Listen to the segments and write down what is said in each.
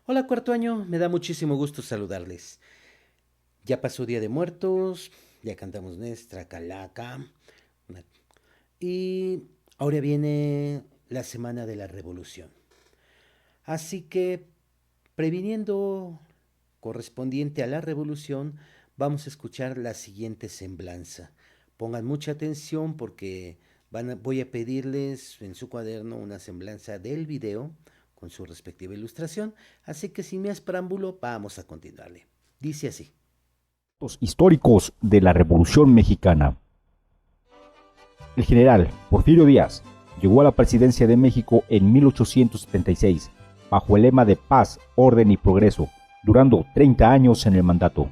Hola, cuarto año, me da muchísimo gusto saludarles. Ya pasó Día de Muertos, ya cantamos nuestra calaca una- y ahora viene la Semana de la Revolución. Así que, previniendo correspondiente a la revolución, vamos a escuchar la siguiente semblanza. Pongan mucha atención porque voy a pedirles en su cuaderno una semblanza del video con su respectiva ilustración, así que sin más preámbulo vamos a continuarle. Dice así. Históricos de la Revolución Mexicana. El general Porfirio Díaz llegó a la presidencia de México en 1876, bajo el lema de paz, orden y progreso, durando 30 años en el mandato.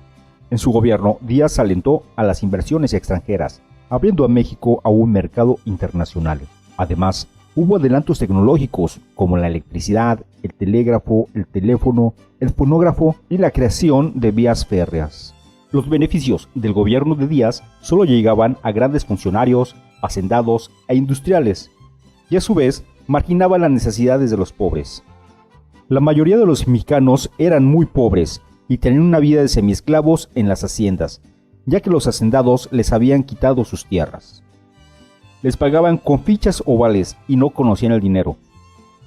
En su gobierno, Díaz alentó a las inversiones extranjeras, abriendo a México a un mercado internacional. Además, hubo adelantos tecnológicos como la electricidad, el telégrafo, el teléfono, el fonógrafo y la creación de vías férreas. Los beneficios del gobierno de Díaz solo llegaban a grandes funcionarios, hacendados e industriales, y a su vez marginaba las necesidades de los pobres. La mayoría de los mexicanos eran muy pobres y tenían una vida de semiesclavos en las haciendas, ya que los hacendados les habían quitado sus tierras. Les pagaban con fichas o vales y no conocían el dinero.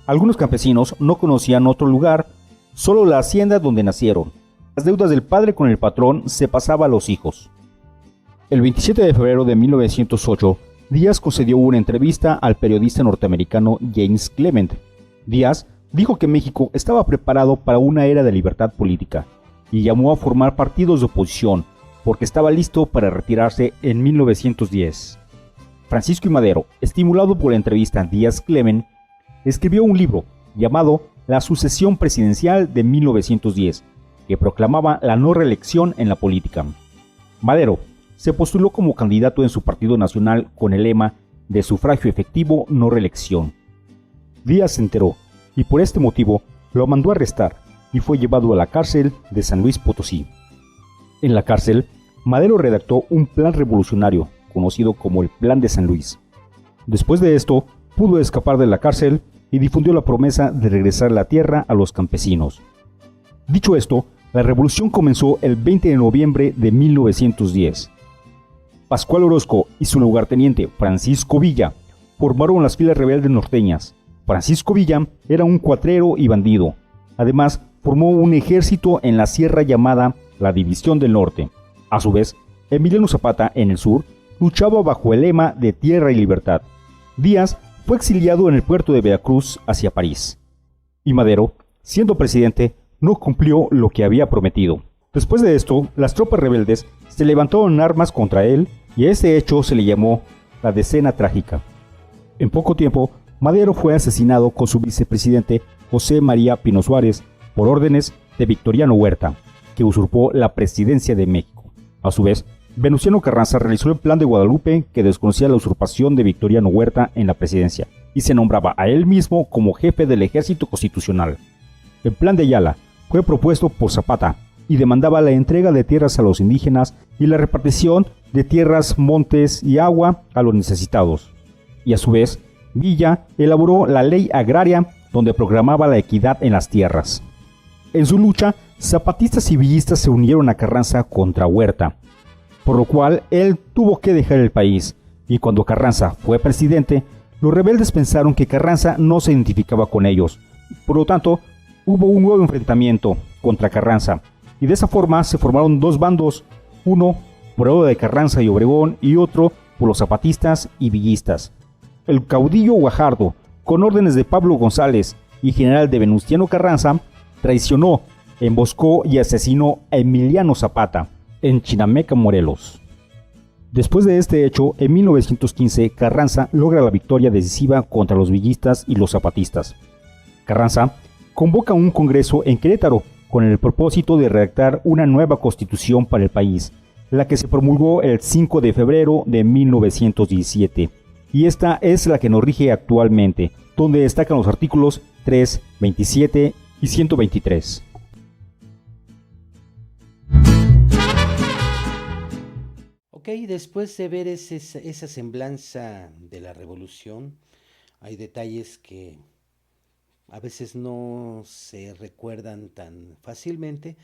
Algunos campesinos no conocían otro lugar, solo la hacienda donde nacieron. Las deudas del padre con el patrón se pasaban a los hijos. El 27 de febrero de 1908, Díaz concedió una entrevista al periodista norteamericano James Clement. Díaz dijo que México estaba preparado para una era de libertad política y llamó a formar partidos de oposición porque estaba listo para retirarse en 1910. Francisco I. Madero, estimulado por la entrevista Díaz-Clement, escribió un libro llamado La sucesión presidencial de 1910, que proclamaba la no reelección en la política. Madero se postuló como candidato en su partido nacional con el lema de sufragio efectivo, no reelección. Díaz se enteró y por este motivo lo mandó a arrestar y fue llevado a la cárcel de San Luis Potosí. En la cárcel, Madero redactó un plan revolucionario conocido como el Plan de San Luis. Después de esto, pudo escapar de la cárcel y difundió la promesa de regresar la tierra a los campesinos. Dicho esto, la revolución comenzó el 20 de noviembre de 1910. Pascual Orozco y su lugarteniente Francisco Villa formaron las filas rebeldes norteñas. Francisco Villa era un cuatrero y bandido. Además, formó un ejército en la sierra llamada la División del Norte. A su vez, Emiliano Zapata, en el sur, luchaba bajo el lema de tierra y libertad. Díaz fue exiliado en el puerto de Veracruz hacia París. Y Madero, siendo presidente, no cumplió lo que había prometido. Después de esto, las tropas rebeldes se levantaron en armas contra él y a este hecho se le llamó la Decena Trágica. En poco tiempo, Madero fue asesinado con su vicepresidente José María Pino Suárez por órdenes de Victoriano Huerta, que usurpó la presidencia de México. A su vez, Venustiano Carranza realizó el Plan de Guadalupe, que desconocía la usurpación de Victoriano Huerta en la presidencia y se nombraba a él mismo como jefe del ejército constitucional. El Plan de Ayala fue propuesto por Zapata y demandaba la entrega de tierras a los indígenas y la repartición de tierras, montes y agua a los necesitados. Y a su vez, Villa elaboró la ley agraria donde proclamaba la equidad en las tierras. En su lucha, zapatistas y villistas se unieron a Carranza contra Huerta, por lo cual él tuvo que dejar el país, y cuando Carranza fue presidente, los rebeldes pensaron que Carranza no se identificaba con ellos. Por lo tanto, hubo un nuevo enfrentamiento contra Carranza, y de esa forma se formaron dos bandos, uno por el lado de Carranza y Obregón y otro por los zapatistas y villistas. El caudillo Guajardo, con órdenes de Pablo González y general de Venustiano Carranza, traicionó, emboscó y asesinó a Emiliano Zapata en Chinameca, Morelos. Después de este hecho, en 1915, Carranza logra la victoria decisiva contra los villistas y los zapatistas. Carranza convoca un congreso en Querétaro con el propósito de redactar una nueva constitución para el país, la que se promulgó el 5 de febrero de 1917. Y esta es la que nos rige actualmente, donde destacan los artículos 3, 27 y 123. Ok, después de ver esa semblanza de la revolución, hay detalles que a veces no se recuerdan tan fácilmente,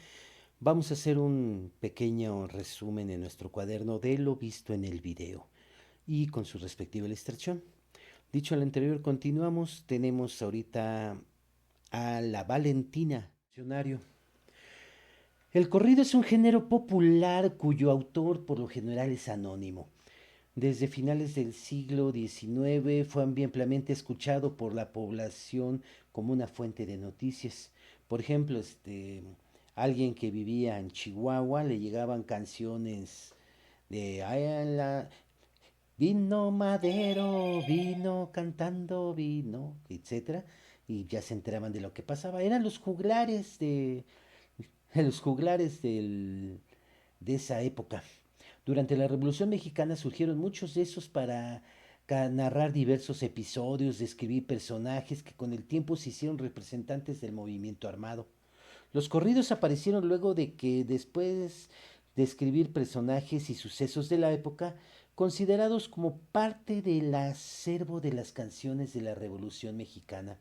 vamos a hacer un pequeño resumen en nuestro cuaderno de lo visto en el video y con su respectiva ilustración. Dicho lo anterior, continuamos. Tenemos ahorita a la Valentina. El corrido es un género popular cuyo autor por lo general es anónimo. Desde finales del siglo XIX fue ampliamente escuchado por la población como una fuente de noticias. Por ejemplo, alguien que vivía en Chihuahua le llegaban canciones de "Ay, vino Madero, vino cantando, vino", etcétera, y ya se enteraban de lo que pasaba. Eran los juglares los juglares de esa época. Durante la Revolución Mexicana surgieron muchos de esos para narrar diversos episodios, describir personajes que con el tiempo se hicieron representantes del movimiento armado. Los corridos aparecieron luego de que, después de escribir personajes y sucesos de la época, considerados como parte del acervo de las canciones de la Revolución Mexicana,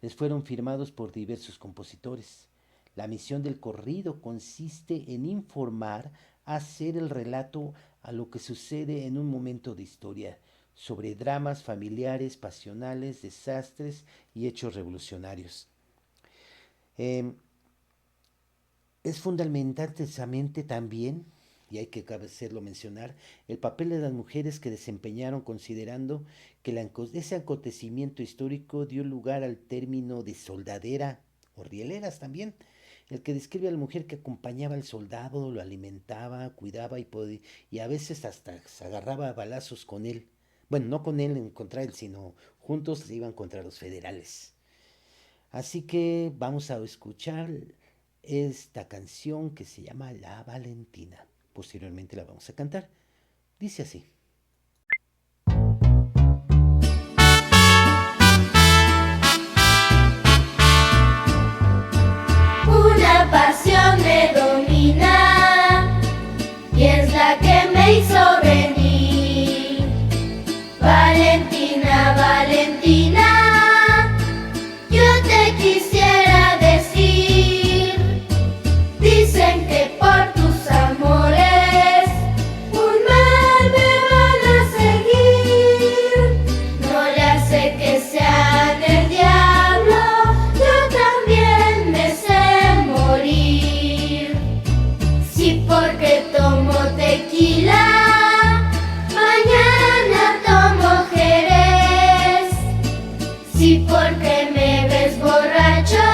les fueron firmados por diversos compositores. La misión del corrido consiste en informar, hacer el relato a lo que sucede en un momento de historia, sobre dramas familiares, pasionales, desastres y hechos revolucionarios. Eh, es fundamental precisamente también, y hay que hacerlo mencionar, el papel de las mujeres que desempeñaron, considerando que ese acontecimiento histórico dio lugar al término de soldadera o rieleras también, el que describe a la mujer que acompañaba al soldado, lo alimentaba, cuidaba y a veces hasta se agarraba a balazos con él. Bueno, no con él, contra él, sino juntos se iban contra los federales. Así que vamos a escuchar esta canción que se llama La Valentina. Posteriormente la vamos a cantar. Dice así. Una pasión me domina y es la que me hizo venir. Valentina, Valentina, yo te quisiera decir. Dicen que por tus amores un mal me van a seguir. No le hace que sean el diablo, yo también me sé morir. Sí, porque tomo tequila, mañana tomo Jerez. Sí, porque me ves borracho,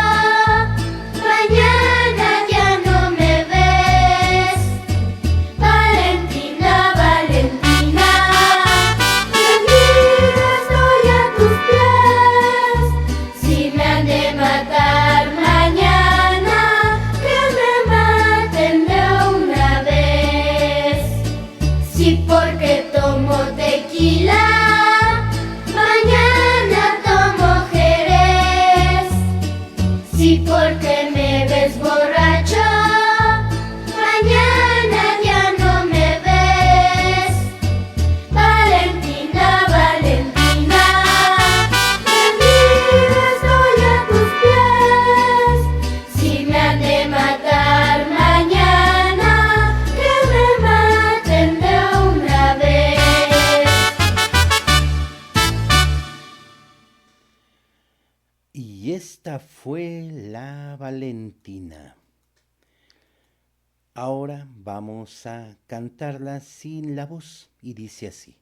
mañana ya no me ves. Valentina, Valentina, rendido estoy a tus pies. Si me han de matar mañana, que me maten de una vez. Sí, porque tomo tequila, mañana tomo Jerez. Sí, porque me ves borracho, mañana ya no me ves. Valentina, Valentina, rendido estoy a tus pies. Si me han de matar mañana, que me maten de una vez. Y esta fue La Valentina. Ahora vamos a cantarla sin la voz y dice así.